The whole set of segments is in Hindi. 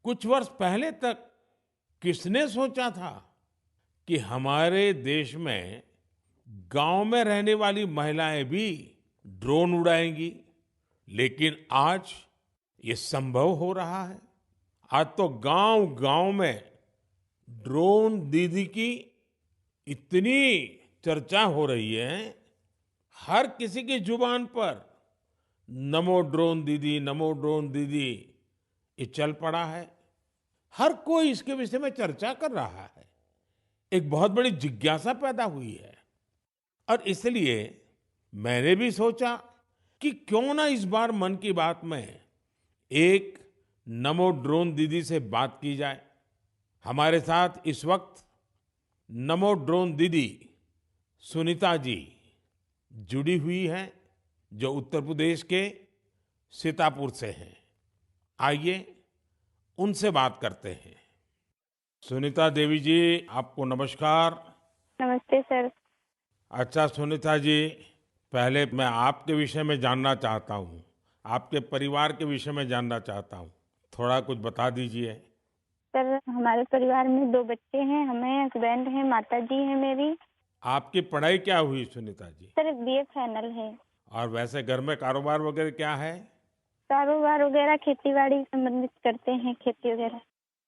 कुछ वर्ष पहले तक किसने सोचा था कि हमारे देश में गांव में रहने वाली महिलाएं भी ड्रोन उड़ाएंगी। लेकिन आज ये संभव हो रहा है। आज तो गांव गांव में ड्रोन दीदी की इतनी चर्चा हो रही है। हर किसी की जुबान पर नमो ड्रोन दीदी, नमो ड्रोन दीदी, ये चल पड़ा है। हर कोई इसके विषय में चर्चा कर रहा है। एक बहुत बड़ी जिज्ञासा पैदा हुई है और इसलिए मैंने भी सोचा कि क्यों ना इस बार मन की बात में एक नमो ड्रोन दीदी से बात की जाए। हमारे साथ इस वक्त नमो ड्रोन दीदी सुनीता जी जुड़ी हुई हैं, जो उत्तर प्रदेश के सीतापुर से हैं। आइए उनसे बात करते हैं। सुनीता देवी जी, आपको नमस्कार। नमस्ते सर। अच्छा सुनीता जी, पहले मैं आपके विषय में जानना चाहता हूँ, आपके परिवार के विषय में जानना चाहता हूँ। थोड़ा कुछ बता दीजिए। सर हमारे परिवार में 2 बच्चे हैं, हमें हस्बैंड हैं, माता जी हैं मेरी। आपकी पढ़ाई क्या हुई Sunita ji? Sir BA final है। और वैसे घर में कारोबार वगैरह क्या है? कारोबार वगैरह खेती-बाड़ी संबंधित करते हैं, खेती वगैरह।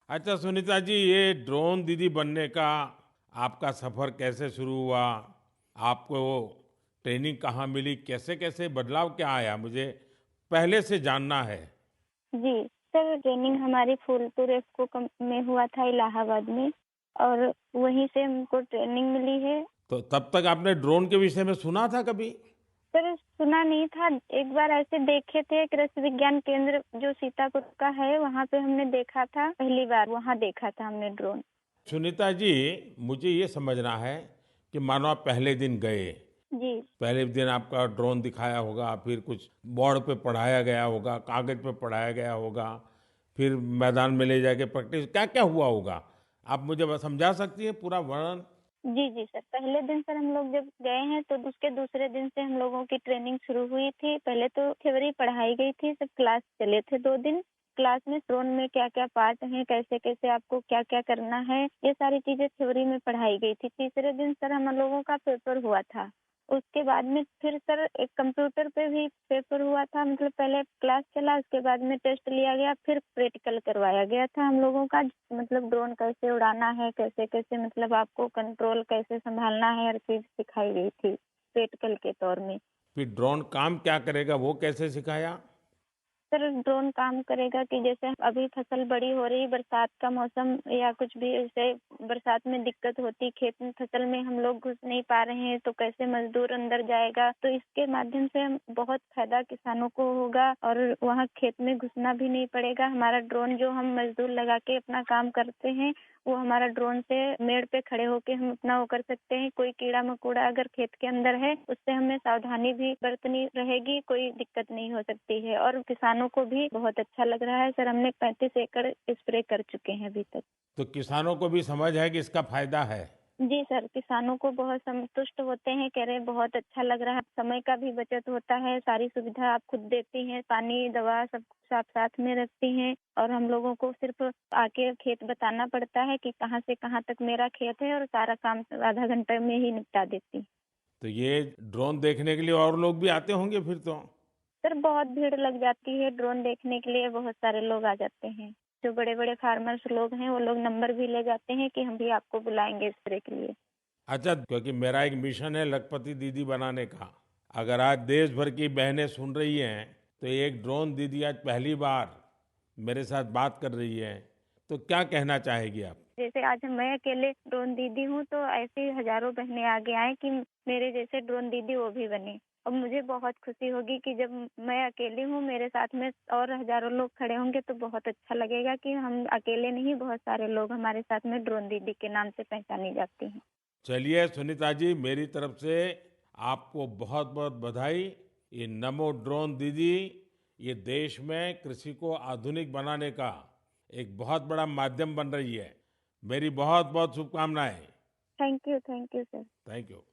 अच्छा सुनीता जी, ये ड्रोन दीदी बनने का आपका सफर कैसे शुरू हुआ? आपको ट्रेनिंग कहाँ मिली? कैसे कैसे बदलाव क्या आया, मुझे पहले से जानना है। जी, सर ट्रेनिंग हमारी फूलपुर इफ़को में हुआ था इलाहाबाद में, और वहीं से हमको ट्रेनिंग मिली है। तो तब तक आपने ड्रोन के विषय में सुना था कभी? सर सुना नहीं था, एक बार ऐसे देखे थे, कृषि विज्ञान केंद्र जो सीतापुर का है, वहाँ पे हमने देखा था, पहली बार वहाँ देखा था हमने ड्रोन। सुनीता जी, मुझे ये समझना है कि मानो आप पहले दिन गए, जी। पहले दिन आपका ड्रोन दिखाया होगा, फिर कुछ बोर्ड पे पढ़ाया गया होगा, कागज पे पढ़ाया गया होगा, फिर मैदान में ले जाके प्रैक्टिस, क्या क्या हुआ होगा? आप मुझे बस समझा सकती हैं पूरा वर्णन? जी, जी सर। पहले दिन सर हम लोग जब गए हैं तो उसके दूसरे दिन से हम लोगों की ट्रेनिंग शुरू हुई थी। पहले तो थ्योरी पढ़ाई गई थी, सब क्लास चले थे 2 दिन। क्लास में ड्रोन में क्या-क्या पार्ट हैं, कैसे-कैसे आपको क्या-क्या करना है, ये सारी चीज़ें थ्योरी में पढ़ाई गई थी। तीसरे दिन सर हम लोगों का पेपर हुआ था। उसके बाद में फिर सर एक कंप्यूटर पे भी पेपर हुआ था, मतलब पहले क्लास चला, उसके बाद में टेस्ट लिया गया, फिर प्रैक्टिकल करवाया गया था हम लोगों का। मतलब ड्रोन कैसे उड़ाना है, कैसे-कैसे मतलब आपको कंट्रोल कैसे संभालना है, हर चीज़ सिखाई गई थी प्रैक्टिकल के तौर में। फिर ड्रोन काम क्या करेगा, वो कैसे सिखाया? सर ड्रोन काम करेगा कि जैसे अभी फसल बड़ी हो रही, बरसात का मौसम या कुछ भी ऐसे बरसात में दिक्कत होती, खेत में फसल में हम लोग घुस नहीं पा रहे हैं, तो कैसे मजदूर अंदर जाएगा। तो इसके माध्यम से हम बहुत फायदा किसानों को होगा और वहाँ खेत में घुसना भी नहीं पड़ेगा। हमारा ड्रोन जो हम मजदूर लगा के अपना काम करते हैं, वो हमारा ड्रोन से मेड़ पे खड़े होके हम अपना वो कर सकते हैं। कोई कीड़ा मकोड़ा अगर खेत के अंदर है, उससे हमें सावधानी भी बरतनी रहेगी, कोई दिक्कत नहीं हो सकती है। और किसानों को भी बहुत अच्छा लग रहा है। सर हमने 35 एकड़ स्प्रे कर चुके हैं अभी तक। तो किसानों को भी समझ है कि इसका फायदा है? जी सर, किसानों को बहुत संतुष्ट होते हैं, कह रहे हैं बहुत अच्छा लग रहा है, समय का भी बचत होता है, सारी सुविधा आप खुद देती हैं, पानी, दवा सब कुछ आप साथ में रखती हैं, और हम लोगों को सिर्फ आके खेत बताना पड़ता है कि कहाँ से कहाँ तक मेरा खेत है, और सारा काम आधा घंटे में ही निपटा देती। तो ये ड्रोन देखने के लिए और लोग भी आते होंगे फिर तो? सर बहुत भीड़ लग जाती है, ड्रोन देखने के लिए बहुत सारे लोग आ जाते हैं। जो बड़े-बड़े फार्मर्स लोग हैं, वो लोग नंबर भी ले जाते हैं कि हम भी आपको बुलाएंगे स्प्रे के लिए। अच्छा, क्योंकि मेरा एक मिशन है लखपति दीदी बनाने का। अगर आज देश भर की बहनें सुन रही हैं, तो एक ड्रोन दीदी आज पहली बार मेरे साथ बात कर रही है, तो क्या कहना चाहेगी आप? जैसे आज मैं अकेले ड्रोन दीदी हूँ, तो ऐसे ही हजारों बहनें आगे आएँ कि मेरे जैसे ड्रोन दीदी वो भी बने। और मुझे बहुत खुशी होगी कि जब मैं अकेली हूँ, मेरे साथ में और हजारों लोग खड़े होंगे, तो बहुत अच्छा लगेगा कि हम अकेले नहीं, बहुत सारे लोग हमारे साथ में ड्रोन दीदी के नाम से पहचानी जाती हैं। चलिए सुनीता जी, मेरी तरफ से आपको बहुत बहुत बधाई। ये नमो ड्रोन दीदी, ये देश में कृषि को आधुनिक बनाने का एक बहुत बड़ा माध्यम बन रही है। मेरी बहुत बहुत शुभकामनाएं। Thank you sir. Thank you.